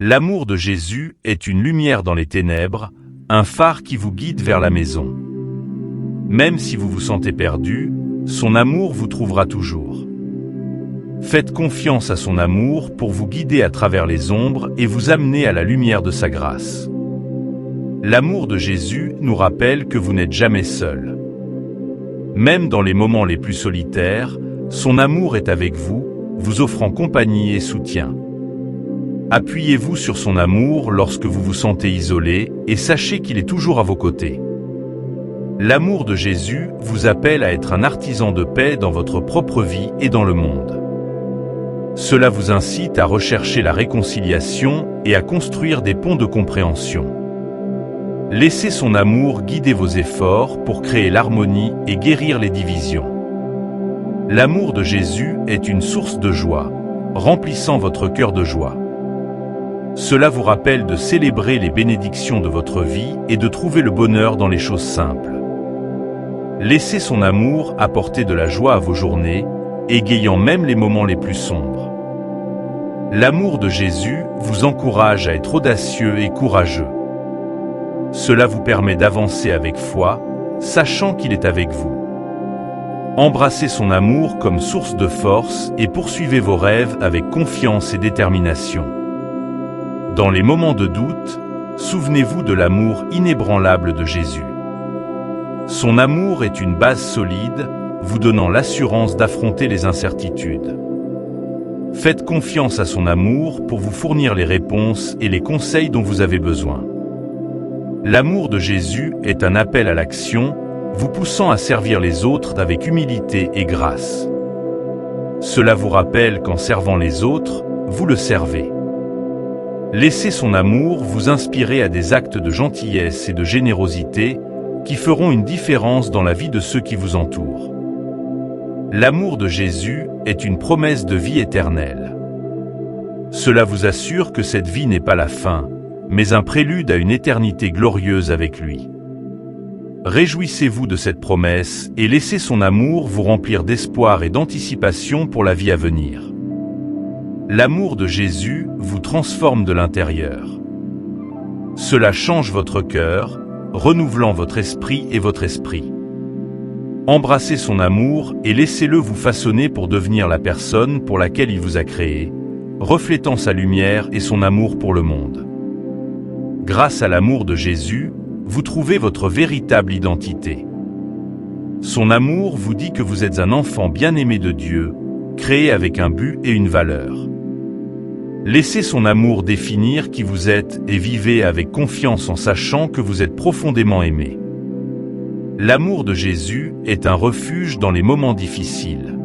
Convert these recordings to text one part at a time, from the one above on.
L'amour de Jésus est une lumière dans les ténèbres, un phare qui vous guide vers la maison. Même si vous vous sentez perdu, son amour vous trouvera toujours. Faites confiance à son amour pour vous guider à travers les ombres et vous amener à la lumière de sa grâce. L'amour de Jésus nous rappelle que vous n'êtes jamais seul. Même dans les moments les plus solitaires, son amour est avec vous, vous offrant compagnie et soutien. Appuyez-vous sur son amour lorsque vous vous sentez isolé et sachez qu'il est toujours à vos côtés. L'amour de Jésus vous appelle à être un artisan de paix dans votre propre vie et dans le monde. Cela vous incite à rechercher la réconciliation et à construire des ponts de compréhension. Laissez son amour guider vos efforts pour créer l'harmonie et guérir les divisions. L'amour de Jésus est une source de joie, remplissant votre cœur de joie. Cela vous rappelle de célébrer les bénédictions de votre vie et de trouver le bonheur dans les choses simples. Laissez son amour apporter de la joie à vos journées, égayant même les moments les plus sombres. L'amour de Jésus vous encourage à être audacieux et courageux. Cela vous permet d'avancer avec foi, sachant qu'il est avec vous. Embrassez son amour comme source de force et poursuivez vos rêves avec confiance et détermination. Dans les moments de doute, souvenez-vous de l'amour inébranlable de Jésus. Son amour est une base solide, vous donnant l'assurance d'affronter les incertitudes. Faites confiance à son amour pour vous fournir les réponses et les conseils dont vous avez besoin. L'amour de Jésus est un appel à l'action, vous poussant à servir les autres avec humilité et grâce. Cela vous rappelle qu'en servant les autres, vous le servez. Laissez son amour vous inspirer à des actes de gentillesse et de générosité qui feront une différence dans la vie de ceux qui vous entourent. L'amour de Jésus est une promesse de vie éternelle. Cela vous assure que cette vie n'est pas la fin, mais un prélude à une éternité glorieuse avec lui. Réjouissez-vous de cette promesse et laissez son amour vous remplir d'espoir et d'anticipation pour la vie à venir. L'amour de Jésus vous transforme de l'intérieur. Cela change votre cœur, renouvelant votre esprit et votre esprit. Embrassez son amour et laissez-le vous façonner pour devenir la personne pour laquelle il vous a créé, reflétant sa lumière et son amour pour le monde. Grâce à l'amour de Jésus, vous trouvez votre véritable identité. Son amour vous dit que vous êtes un enfant bien-aimé de Dieu, créé avec un but et une valeur. Laissez son amour définir qui vous êtes et vivez avec confiance en sachant que vous êtes profondément aimé. L'amour de Jésus est un refuge dans les moments difficiles.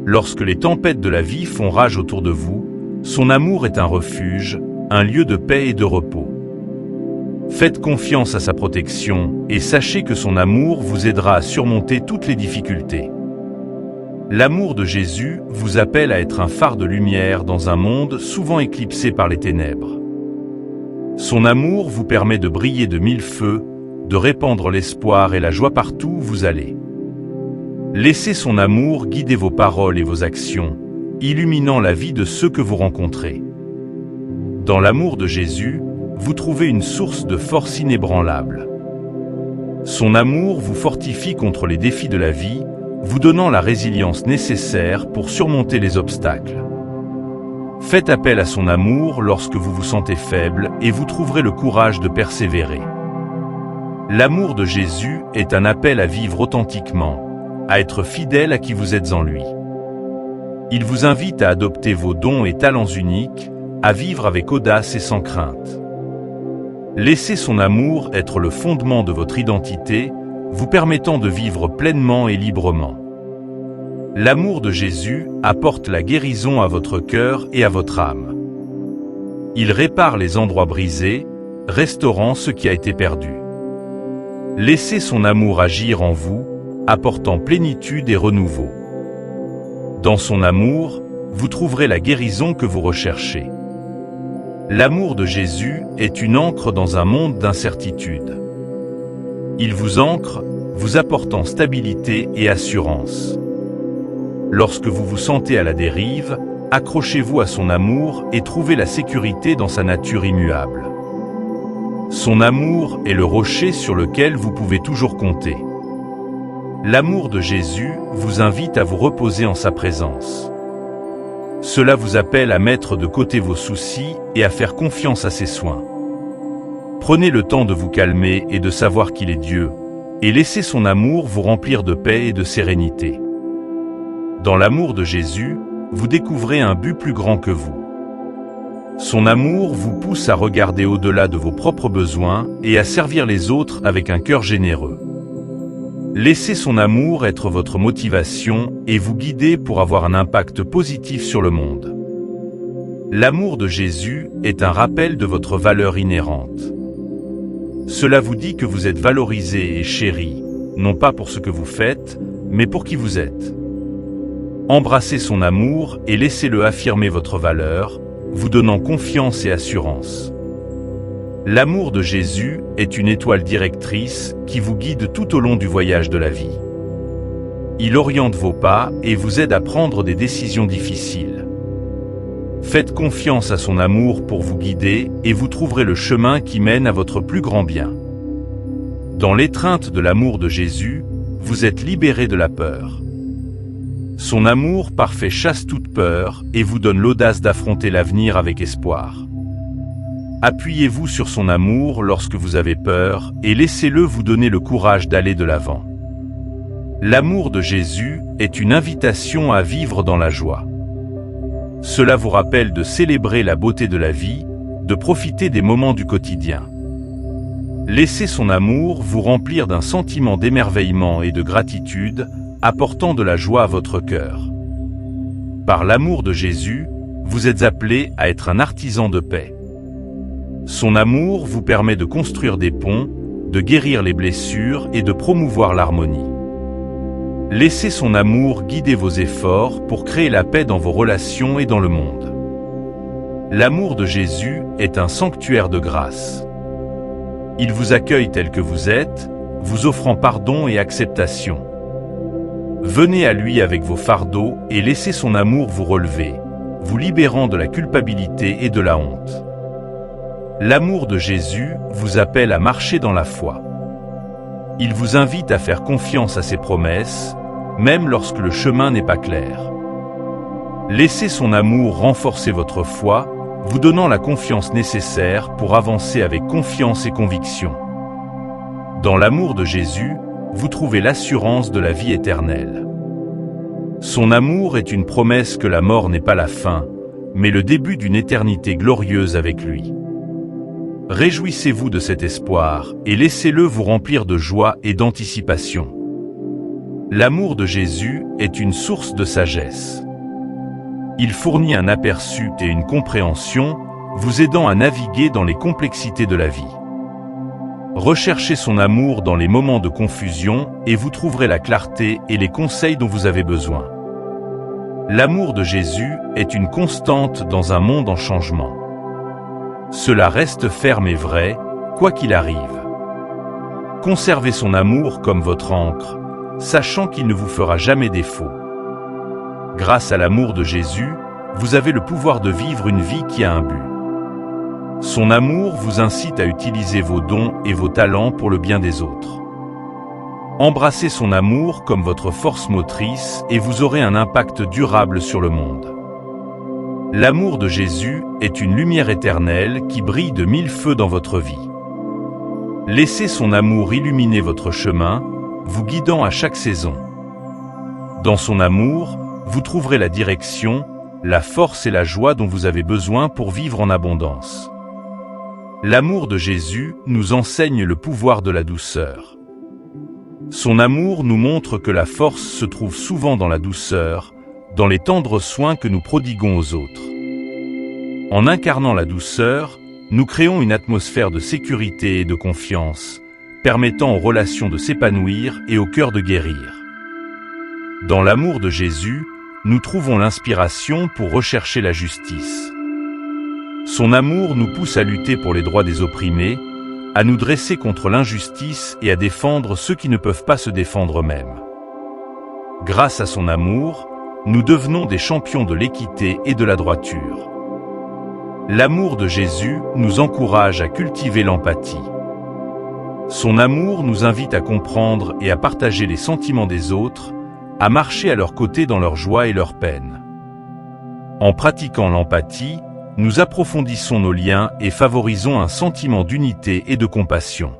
Lorsque les tempêtes de la vie font rage autour de vous, son amour est un refuge, un lieu de paix et de repos. Faites confiance à sa protection et sachez que son amour vous aidera à surmonter toutes les difficultés. L'amour de Jésus vous appelle à être un phare de lumière dans un monde souvent éclipsé par les ténèbres. Son amour vous permet de briller de mille feux, de répandre l'espoir et la joie partout où vous allez. Laissez son amour guider vos paroles et vos actions, illuminant la vie de ceux que vous rencontrez. Dans l'amour de Jésus, vous trouvez une source de force inébranlable. Son amour vous fortifie contre les défis de la vie, vous donnant la résilience nécessaire pour surmonter les obstacles. Faites appel à son amour lorsque vous vous sentez faible et vous trouverez le courage de persévérer. L'amour de Jésus est un appel à vivre authentiquement, à être fidèle à qui vous êtes en lui. Il vous invite à adopter vos dons et talents uniques, à vivre avec audace et sans crainte. Laissez son amour être le fondement de votre identité, vous permettant de vivre pleinement et librement. L'amour de Jésus apporte la guérison à votre cœur et à votre âme. Il répare les endroits brisés, restaurant ce qui a été perdu. Laissez son amour agir en vous, apportant plénitude et renouveau. Dans son amour, vous trouverez la guérison que vous recherchez. L'amour de Jésus est une ancre dans un monde d'incertitude. Il vous ancre, vous apportant stabilité et assurance. Lorsque vous vous sentez à la dérive, Accrochez-vous à son amour et trouvez la sécurité dans sa nature immuable. Son amour est le rocher sur lequel vous pouvez toujours compter. L'amour de Jésus vous invite à vous reposer en sa présence. Cela vous appelle à mettre de côté vos soucis et à faire confiance à ses soins. Prenez le temps de vous calmer et de savoir qu'il est Dieu, et laissez son amour vous remplir de paix et de sérénité. Dans l'amour de Jésus, vous découvrez un but plus grand que vous. Son amour vous pousse à regarder au-delà de vos propres besoins et à servir les autres avec un cœur généreux. Laissez son amour être votre motivation et vous guider pour avoir un impact positif sur le monde. L'amour de Jésus est un rappel de votre valeur inhérente. Cela vous dit que vous êtes valorisé et chéri, non pas pour ce que vous faites, mais pour qui vous êtes. Embrassez son amour et laissez-le affirmer votre valeur, vous donnant confiance et assurance. L'amour de Jésus est une étoile directrice qui vous guide tout au long du voyage de la vie. Il oriente vos pas et vous aide à prendre des décisions difficiles. Faites confiance à son amour pour vous guider et vous trouverez le chemin qui mène à votre plus grand bien. Dans l'étreinte de l'amour de Jésus, vous êtes libéré de la peur. Son amour parfait chasse toute peur et vous donne l'audace d'affronter l'avenir avec espoir. Appuyez-vous sur son amour lorsque vous avez peur et laissez-le vous donner le courage d'aller de l'avant. L'amour de Jésus est une invitation à vivre dans la joie. Cela vous rappelle de célébrer la beauté de la vie, de profiter des moments du quotidien. Laissez son amour vous remplir d'un sentiment d'émerveillement et de gratitude, apportant de la joie à votre cœur. Par l'amour de Jésus, vous êtes appelé à être un artisan de paix. Son amour vous permet de construire des ponts, de guérir les blessures et de promouvoir l'harmonie. Laissez son amour guider vos efforts pour créer la paix dans vos relations et dans le monde. L'amour de Jésus est un sanctuaire de grâce. Il vous accueille tel que vous êtes, vous offrant pardon et acceptation. Venez à lui avec vos fardeaux et laissez son amour vous relever, vous libérant de la culpabilité et de la honte. L'amour de Jésus vous appelle à marcher dans la foi. Il vous invite à faire confiance à ses promesses, même lorsque le chemin n'est pas clair. Laissez son amour renforcer votre foi, vous donnant la confiance nécessaire pour avancer avec confiance et conviction. Dans l'amour de Jésus, vous trouvez l'assurance de la vie éternelle. Son amour est une promesse que la mort n'est pas la fin, mais le début d'une éternité glorieuse avec lui. Réjouissez-vous de cet espoir et laissez-le vous remplir de joie et d'anticipation. L'amour de Jésus est une source de sagesse. Il fournit un aperçu et une compréhension, vous aidant à naviguer dans les complexités de la vie. Recherchez son amour dans les moments de confusion et vous trouverez la clarté et les conseils dont vous avez besoin. L'amour de Jésus est une constante dans un monde en changement. Cela reste ferme et vrai, quoi qu'il arrive. Conservez son amour comme votre ancre, sachant qu'il ne vous fera jamais défaut. Grâce à l'amour de Jésus, vous avez le pouvoir de vivre une vie qui a un but. Son amour vous incite à utiliser vos dons et vos talents pour le bien des autres. Embrassez son amour comme votre force motrice et vous aurez un impact durable sur le monde. L'amour de Jésus est une lumière éternelle qui brille de 1000 feux dans votre vie. Laissez son amour illuminer votre chemin, vous guidant à chaque saison. Dans son amour, vous trouverez la direction, la force et la joie dont vous avez besoin pour vivre en abondance. L'amour de Jésus nous enseigne le pouvoir de la douceur. Son amour nous montre que la force se trouve souvent dans la douceur, dans les tendres soins que nous prodiguons aux autres. En incarnant la douceur, nous créons une atmosphère de sécurité et de confiance, permettant aux relations de s'épanouir et au cœur de guérir. Dans l'amour de Jésus, nous trouvons l'inspiration pour rechercher la justice. Son amour nous pousse à lutter pour les droits des opprimés, à nous dresser contre l'injustice et à défendre ceux qui ne peuvent pas se défendre eux-mêmes. Grâce à son amour, nous devenons des champions de l'équité et de la droiture. L'amour de Jésus nous encourage à cultiver l'empathie. Son amour nous invite à comprendre et à partager les sentiments des autres, à marcher à leur côté dans leur joie et leur peine. En pratiquant l'empathie, nous approfondissons nos liens et favorisons un sentiment d'unité et de compassion.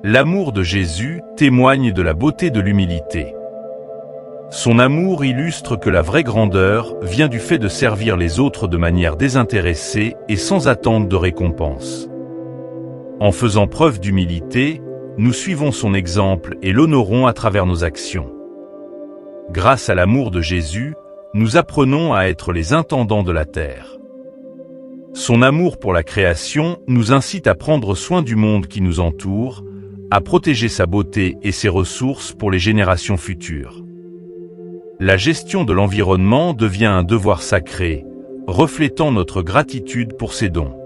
L'amour de Jésus témoigne de la beauté de l'humilité. Son amour illustre que la vraie grandeur vient du fait de servir les autres de manière désintéressée et sans attente de récompense. En faisant preuve d'humilité, nous suivons son exemple et l'honorons à travers nos actions. Grâce à l'amour de Jésus, nous apprenons à être les intendants de la terre. Son amour pour la création nous incite à prendre soin du monde qui nous entoure, à protéger sa beauté et ses ressources pour les générations futures. La gestion de l'environnement devient un devoir sacré, reflétant notre gratitude pour ses dons.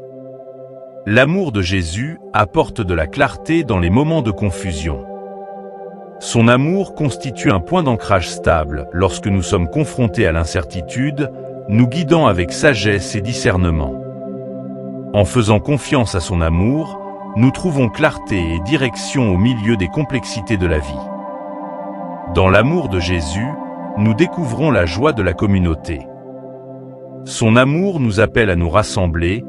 L'amour de Jésus apporte de la clarté dans les moments de confusion. Son amour constitue un point d'ancrage stable lorsque nous sommes confrontés à l'incertitude, nous guidant avec sagesse et discernement. En faisant confiance à son amour, nous trouvons clarté et direction au milieu des complexités de la vie. Dans l'amour de Jésus, nous découvrons la joie de la communauté. Son amour nous appelle à nous rassembler,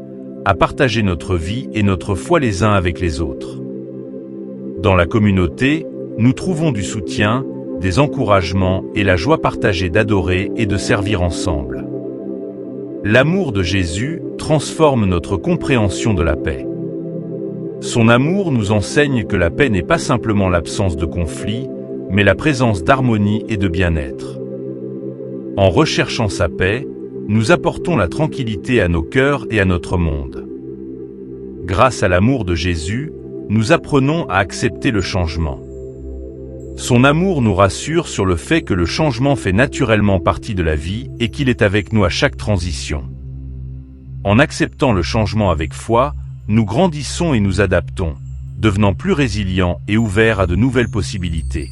à partager notre vie et notre foi les uns avec les autres. Dans la communauté, nous trouvons du soutien, des encouragements et la joie partagée d'adorer et de servir ensemble. L'amour de Jésus transforme notre compréhension de la paix. Son amour nous enseigne que la paix n'est pas simplement l'absence de conflit, mais la présence d'harmonie et de bien-être. En recherchant sa paix, nous apportons la tranquillité à nos cœurs et à notre monde. Grâce à l'amour de Jésus, nous apprenons à accepter le changement. Son amour nous rassure sur le fait que le changement fait naturellement partie de la vie et qu'il est avec nous à chaque transition. En acceptant le changement avec foi, nous grandissons et nous adaptons, devenant plus résilients et ouverts à de nouvelles possibilités.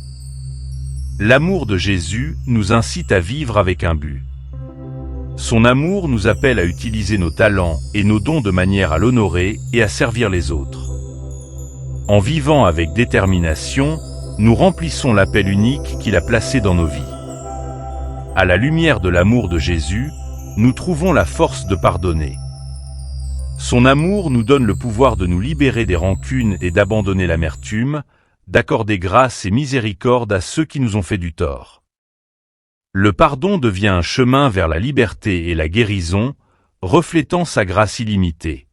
L'amour de Jésus nous incite à vivre avec un but. Son amour nous appelle à utiliser nos talents et nos dons de manière à l'honorer et à servir les autres. En vivant avec détermination, nous remplissons l'appel unique qu'il a placé dans nos vies. À la lumière de l'amour de Jésus, nous trouvons la force de pardonner. Son amour nous donne le pouvoir de nous libérer des rancunes et d'abandonner l'amertume, d'accorder grâce et miséricorde à ceux qui nous ont fait du tort. Le pardon devient un chemin vers la liberté et la guérison, reflétant sa grâce illimitée.